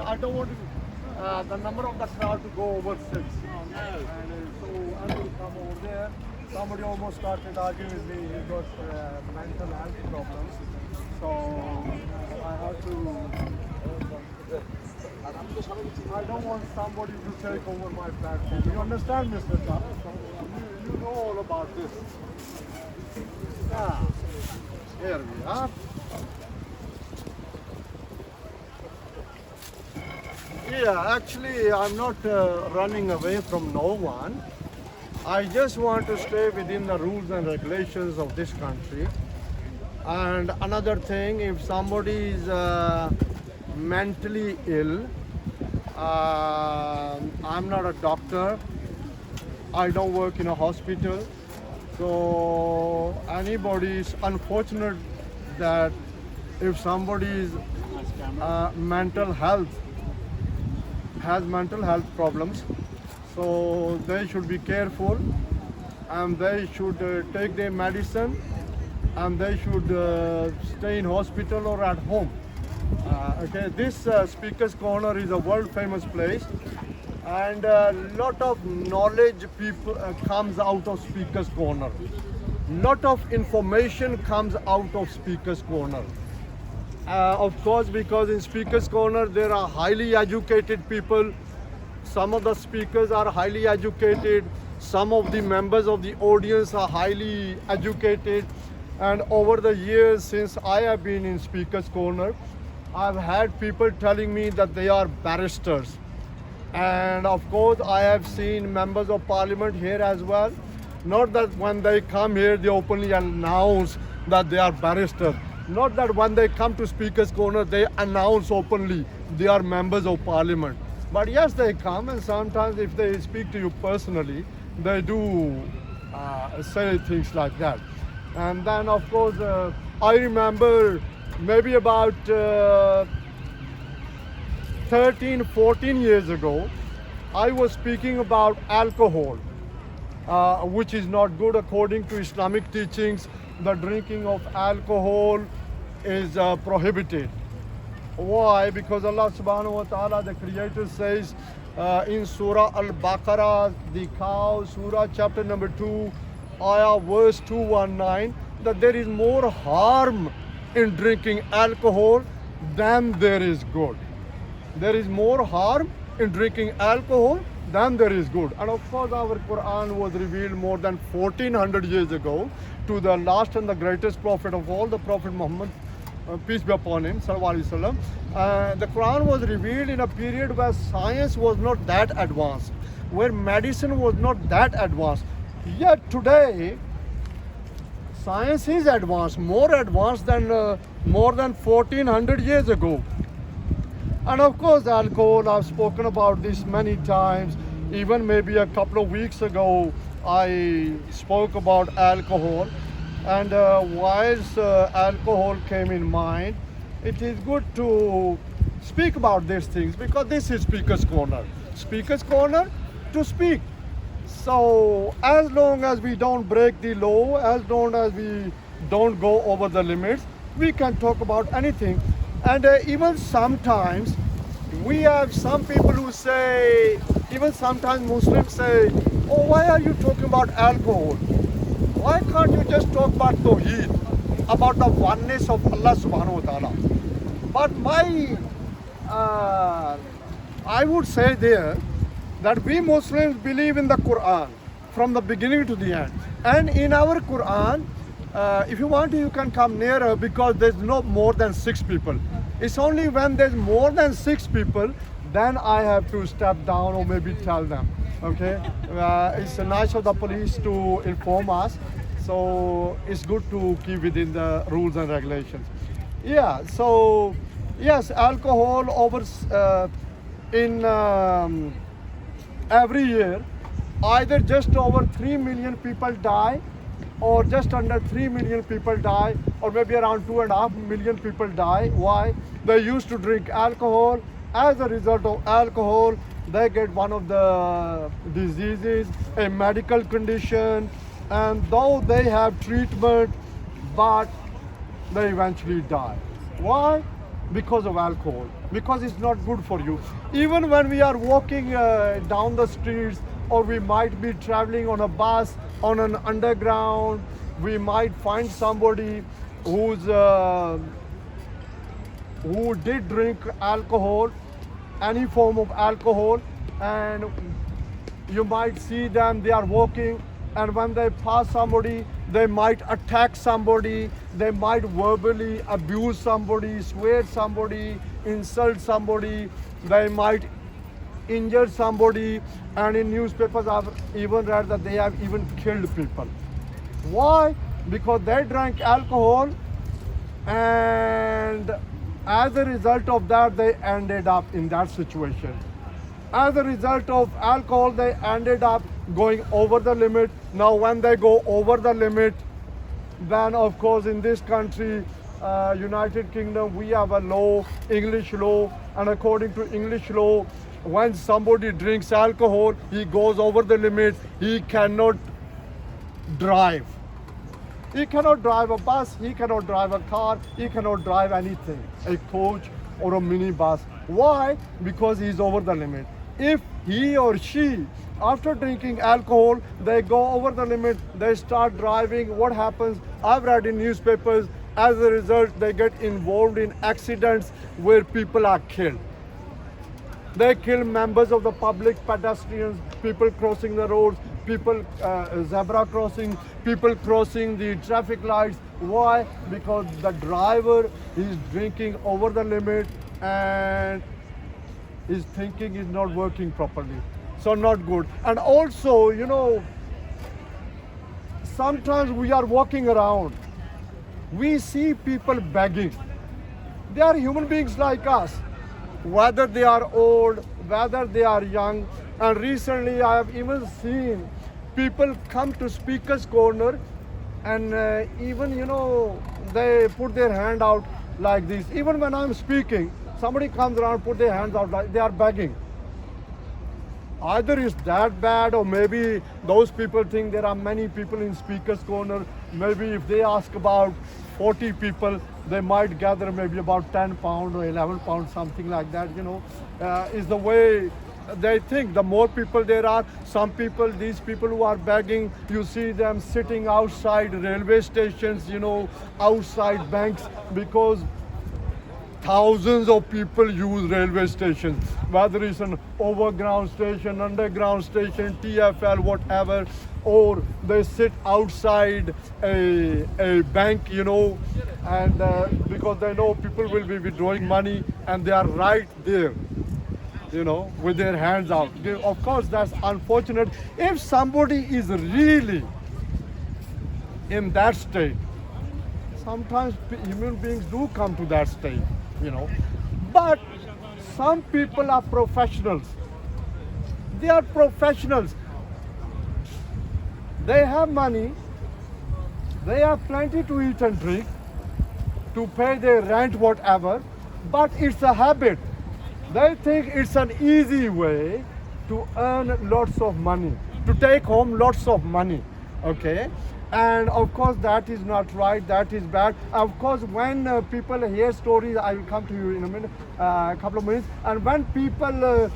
I don't want the number of the crowd to go over 6. And so I'm going to come over there. Somebody almost started arguing with me. He got mental health problems. So I have to. I don't want somebody to take over my platform. You understand, Mr. Dawah? You know all about this. Yeah. Here we are. Yeah, actually, I'm not running away from no one. I just want to stay within the rules and regulations of this country. And another thing, if somebody is mentally ill, I'm not a doctor. I don't work in a hospital. So anybody is unfortunate that if somebody is mental health has mental health problems, so they should be careful and they should take their medicine and they should stay in hospital or at home. Okay, this Speaker's Corner is a world famous place, and a lot of knowledge people comes out of Speaker's Corner. Lot of information comes out of Speaker's Corner. Of course, because in Speaker's Corner there are highly educated people. Some of the speakers are highly educated. Some of the members of the audience are highly educated. And over the years since I have been in Speaker's Corner, I've had people telling me that they are barristers. And of course, I have seen members of parliament here as well. Not that when they come here, they openly announce that they are barristers. Not that when they come to Speaker's Corner, they announce openly they are members of parliament. But yes, they come, and sometimes if they speak to you personally, they do say things like that. And then, of course, I remember maybe about 13, 14 years ago, I was speaking about alcohol, which is not good according to Islamic teachings. The drinking of alcohol is prohibited. Why? Because Allah subhanahu wa ta'ala, the Creator, says in Surah Al-Baqarah, the cow, Surah chapter number 2, ayah verse 219, that there is more harm in drinking alcohol than there is good. There is more harm in drinking alcohol than there is good. And of course, our Quran was revealed more than 1400 years ago to the last and the greatest prophet of all, the Prophet Muhammad, peace be upon him, sallallahu alaihi wasallam. The Quran was revealed in a period where science was not that advanced, where medicine was not that advanced. Yet today, science is advanced, more advanced than more than 1400 years ago. And of course, alcohol, I've spoken about this many times. Even maybe a couple of weeks ago, I spoke about alcohol. And whilst alcohol came in mind, it is good to speak about these things because this is Speaker's Corner. Speaker's Corner to speak. So as long as we don't break the law, as long as we don't go over the limits, we can talk about anything. And even sometimes we have some people who say, even sometimes Muslims say, oh, why are you talking about alcohol? Why can't you just talk about Tawheed, about the oneness of Allah subhanahu wa ta'ala? But I would say there that we Muslims believe in the Quran from the beginning to the end. And in our Quran, if you want to, you can come nearer because there's no more than 6 people. It's only when there's more than 6 people, then I have to step down or maybe tell them. Okay? It's nice of the police to inform us. So it's good to keep within the rules and regulations. Yeah, so yes, alcohol over in every year, either just over 3 million people die or just under 3 million people die, or maybe around 2.5 million people die. Why? They used to drink alcohol. As a result of alcohol, they get one of the diseases, a medical condition, and though they have treatment, but they eventually die. Why? Because of alcohol. because it's not good for you. Even when we are walking down the streets, or we might be traveling on a bus, on an underground, we might find somebody who did drink alcohol, any form of alcohol, and you might see them, they are walking, and when they pass somebody, they might attack somebody, they might verbally abuse somebody, swear somebody, insult somebody, they might injure somebody, and in newspapers I've even read that they have even killed people. Why? Because they drank alcohol, and as a result of that, they ended up in that situation. As a result of alcohol, they ended up going over the limit. Now, when they go over the limit, then of course in this country, United Kingdom, we have a law, English law, and according to English law, when somebody drinks alcohol, he goes over the limit, he cannot drive. He cannot drive a bus, he cannot drive a car, he cannot drive anything, a coach or a minibus. Why? Because he's over the limit. If he or she, after drinking alcohol, they go over the limit, they start driving, what happens? I've read in newspapers, as a result, they get involved in accidents where people are killed. They kill members of the public, pedestrians, people crossing the roads, people zebra crossing, people crossing the traffic lights. Why? Because the driver is drinking over the limit and his thinking is not working properly. So not good. And also, you know, sometimes we are walking around, we see people begging. They are human beings like us, whether they are old, whether they are young. And recently I have even seen people come to speaker's corner and even, you know, they put their hand out like this. Even when I'm speaking, somebody comes around, put their hands out like they are begging. Either it's that bad, or maybe those people think there are many people in speaker's corner. Maybe if they ask about 40 people, they might gather maybe about 10 pounds or 11 pounds, something like that, you know, is the way they think. The more people there are, some people, these people who are begging, you see them sitting outside railway stations, you know, outside banks, because thousands of people use railway stations, whether it's an overground station, underground station, TFL, whatever, or they sit outside a bank, you know, and because they know people will be withdrawing money, and they are right there, you know, with their hands out. Of course, that's unfortunate. If somebody is really in that state, sometimes human beings do come to that state, you know. But some people are professionals. They are professionals. They have money. They have plenty to eat and drink, to pay their rent, whatever. But it's a habit. They think it's an easy way to earn lots of money, to take home lots of money, okay? And of course that is not right, that is bad. Of course, when people hear stories, I will come to you in a minute, a couple of minutes, and when people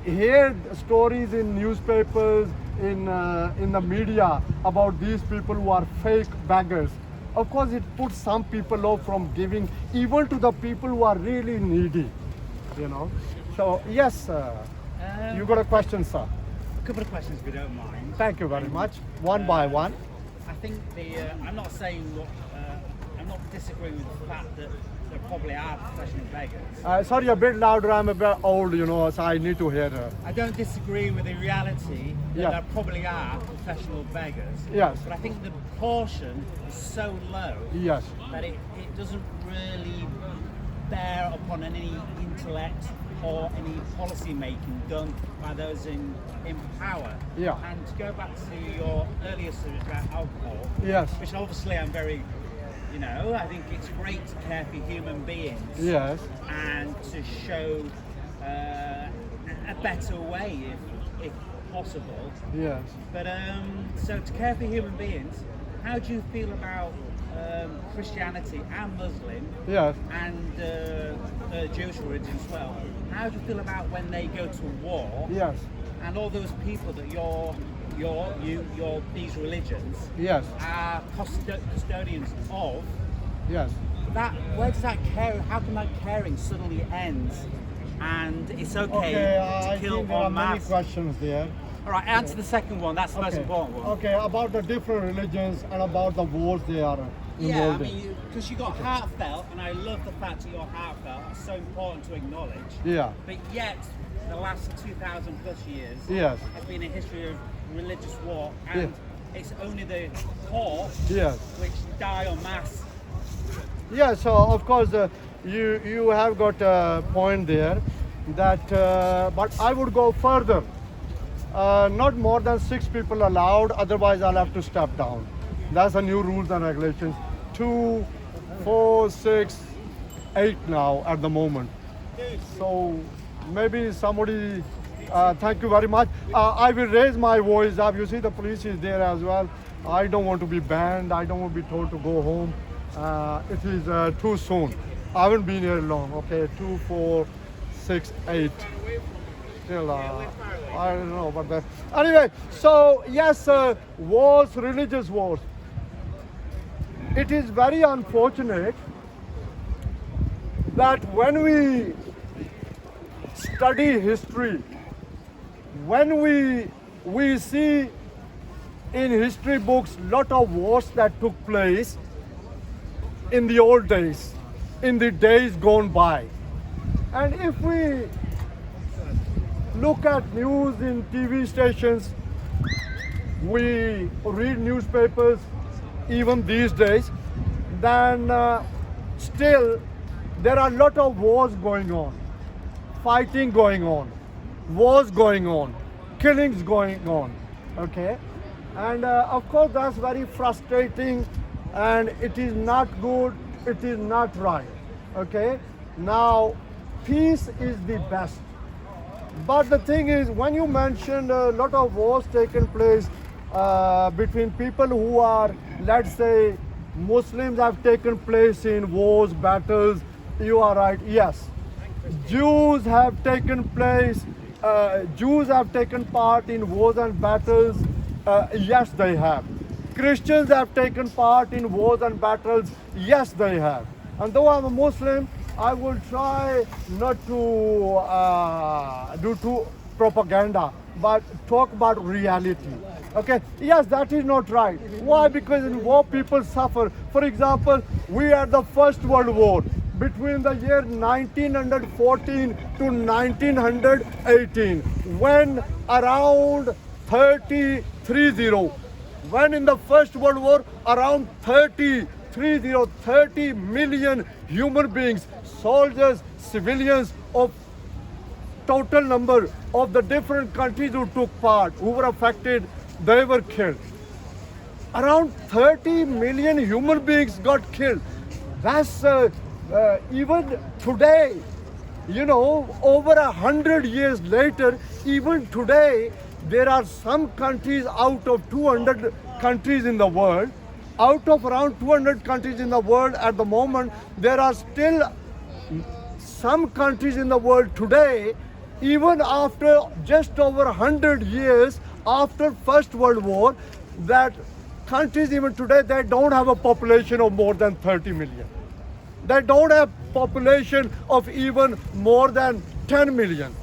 hear stories in newspapers, in the media about these people who are fake beggars, of course it puts some people off from giving, even to the people who are really needy, you know. So yes, you got a question, sir? A couple of questions, if you don't mind. Thank you very much. One by one. I think I'm not saying what, I'm not disagreeing with the fact that there probably are professional beggars. Sorry, a bit louder. I'm a bit old, you know, so I need to hear. I don't disagree with the reality that Yeah. there probably are professional beggars. Yes. But I think the proportion is so low Yes. that it doesn't really bear upon any intellect or any policy making done by those in power. Yeah. And to go back to your earlier subject about alcohol, Yes. which obviously I'm very, you know, I think it's great to care for human beings Yes. and to show a better way if possible. Yes. But so to care for human beings, how do you feel about Christianity and Muslim Yes. and Jewish religion as well? How do you feel about when they go to war Yes. and all those people that these religions Yes. are custodians of? Yes. That where does that care? How can that caring suddenly end, and it's okay I to kill think there are en many masse? questions there. All right, answer the second one. That's the most important one. Okay, about the different religions and about the wars they are Yeah, I involved in. mean, because you got heartfelt, and I love the fact that you're heartfelt. It's so important to acknowledge. Yeah. But yet, the last 2,000 plus years Yes. has been a history of religious war, and it's only the poor Yes. which die en masse. Yeah, so of course you have got a point there that but I would go further. Not more than 6 people allowed, otherwise I'll have to step down. That's the new rules and regulations. 2, 4, 6, 8 now at the moment. So maybe somebody, thank you very much. I will raise my voice up. You see the police is there as well. I don't want to be banned. I don't want to be told to go home. It is too soon. I haven't been here long. Okay, 2, 4, 6, 8. Still, I don't know about that. Anyway, so yes, wars, religious wars. It is very unfortunate that when we study history, when we see in history books lot of wars that took place in the old days, in the days gone by. And if we look at news in TV stations, we read newspapers even these days, then still there are a lot of wars going on, fighting going on, wars going on, killings going on, okay? And of course that's very frustrating, and it is not good, it is not right, okay? Now, peace is the best. But the thing is, when you mentioned a lot of wars taken place between people who are, let's say, Muslims have taken place in wars, battles, you are right, yes. Jews have taken place, Jews have taken part in wars and battles, yes they have. Christians have taken part in wars and battles, yes they have. And though I'm a Muslim, I will try not to do too propaganda, but talk about reality. Okay, yes, that is not right. Why? Because in war people suffer. For example, we had the First World War between the year 1914 to 1918, when around 30, when in the First World War around 30 million human beings, soldiers, civilians of total number of the different countries who took part, who were affected, they were killed. Around 30 million human beings got killed. That's even today, you know, over 100 years later, even today, there are some countries out of 200 countries in the world, out of around 200 countries in the world at the moment, there are still some countries in the world today, even after just over 100 years after First World War, that countries even today, they don't have a population of more than 30 million. They don't have population of even more than 10 million.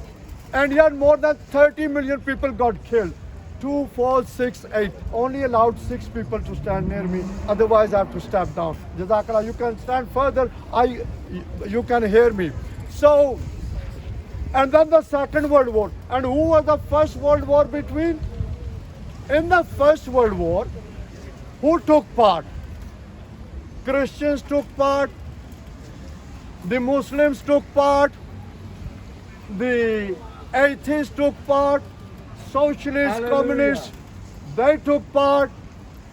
And yet more than 30 million people got killed. 2, 4, 6, 8. Only allowed 6 people to stand near me. Otherwise, I have to step down. Jazakallah, you can stand further. You can hear me. So, and then the Second World War. And who was the First World War between? In the First World War, who took part? Christians took part. The Muslims took part. The atheists took part. Socialists, communists, they took part.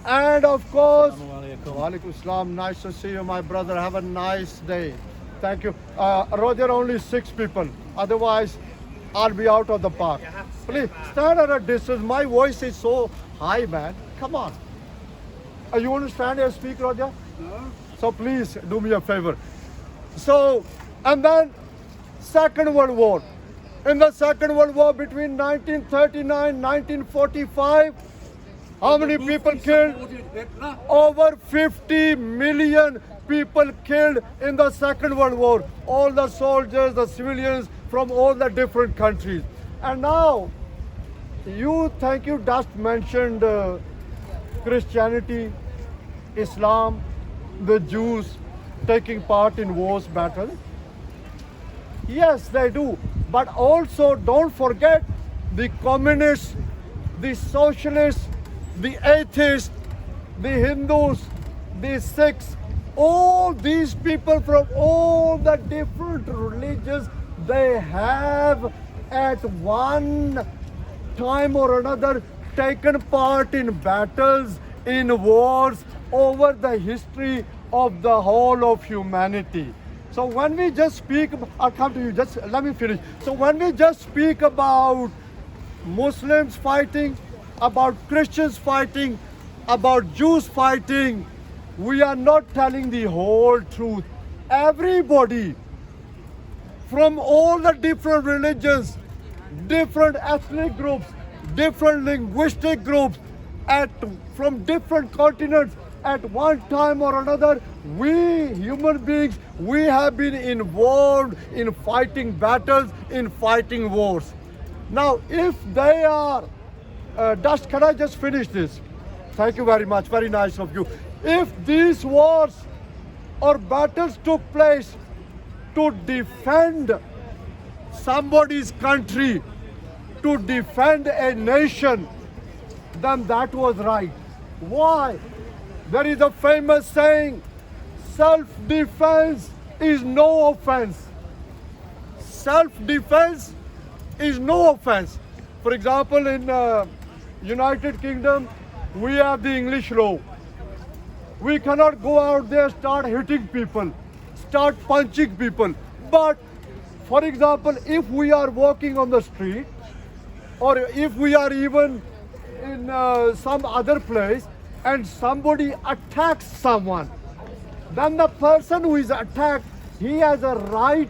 And of course, Walaikum Assalam, nice to see you, my brother. Have a nice day. Thank you. Roger, only 6 people. Otherwise, I'll be out of the park. Please stand at a distance. My voice is so high, man. Come on. You want to stand and speak, Roger? No. So please do me a favor. So, and then Second World War. In the Second World War between 1939 1945, how many people killed? Over 50 million people killed in the Second World War. All the soldiers, the civilians from all the different countries. And now, you just mentioned Christianity, Islam, the Jews taking part in wars, battles. Yes, they do. But also don't forget the communists, the socialists, the atheists, the Hindus, the Sikhs, all these people from all the different religions, they have at one time or another taken part in battles, in wars over the history of the whole of humanity. So when we just speak, I'll come to you, just let me finish. So when we just speak about Muslims fighting, about Christians fighting, about Jews fighting, we are not telling the whole truth. Everybody from all the different religions, different ethnic groups, different linguistic groups, from different continents, at one time or another, we human beings, we have been involved in fighting battles, in fighting wars. Now, if they are, can I just finish this? Thank you very much, very nice of you. If these wars or battles took place to defend somebody's country, to defend a nation, then that was right. Why? There is a famous saying, self-defense is no offense. Self-defense is no offense. For example, in United Kingdom, we have the English law. We cannot go out there, start hitting people, start punching people. But, for example, if we are walking on the street, or if we are even in some other place, and somebody attacks someone, then the person who is attacked, he has a right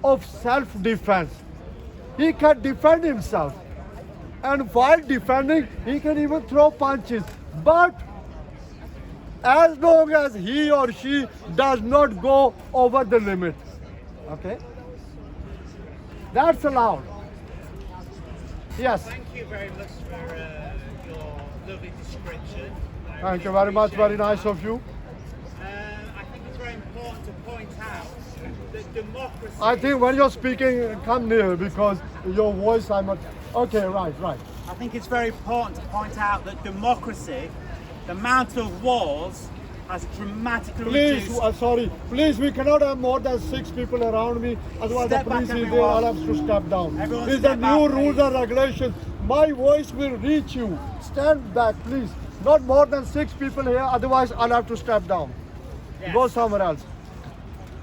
of self-defense. He can defend himself. And while defending, he can even throw punches. But as long as he or she does not go over the limit, okay? That's allowed. Yes. Thank you very much for your lovely description. Thank you very much, very nice of you. I think it's very important to point out that democracy... I think when you're speaking, come near because your voice, I'm not... Okay, right. I think it's very important to point out that democracy, the amount of wars, has dramatically reduced... Please, we cannot have more than 6 people around me, otherwise the police is there, I'll have to step down. These are new rules and regulations. My voice will reach you. Stand back, please. Not more than 6 people here, otherwise I'll have to step down. Yes. Go somewhere else.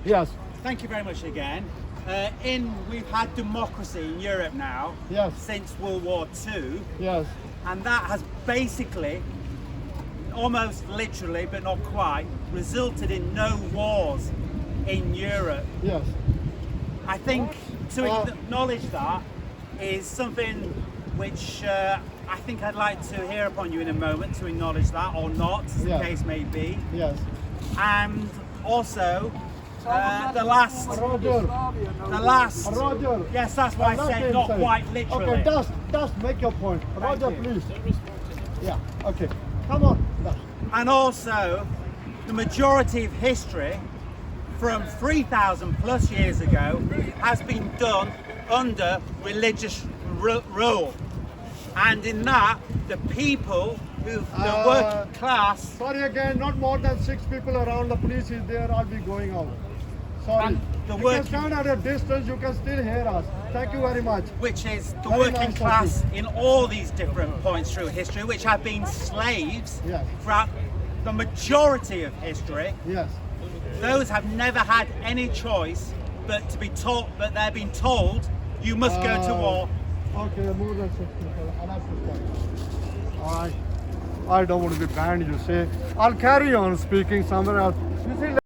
Yes. Thank you very much again. We've had democracy in Europe now since World War II. Yes. And that has basically, almost literally, but not quite, resulted in no wars in Europe. Yes. I think to acknowledge that is something which I think I'd like to hear upon you in a moment, to acknowledge that, or not, as the case may be. Yes. And also, the last. Roger. Yes, that's why I said not quite literally. Okay, Dust, make your point. Roger, please. Yeah, okay. Come on, Dust. And also, the majority of history from 3,000 plus years ago has been done under religious rule. And in that, the people, the working class... Sorry again, not more than 6 people around, the police is there, I'll be going out. Sorry. You can stand at a distance, you can still hear us. Thank you very much. Which is the working class in all these different points through history, which have been slaves throughout the majority of history. Yes. Those have never had any choice but to be taught, but they're being told, you must go to war. Okay, more than 6 people. I'll have to stop. All right. I don't want to be banned, you say. I'll carry on speaking somewhere else. You see,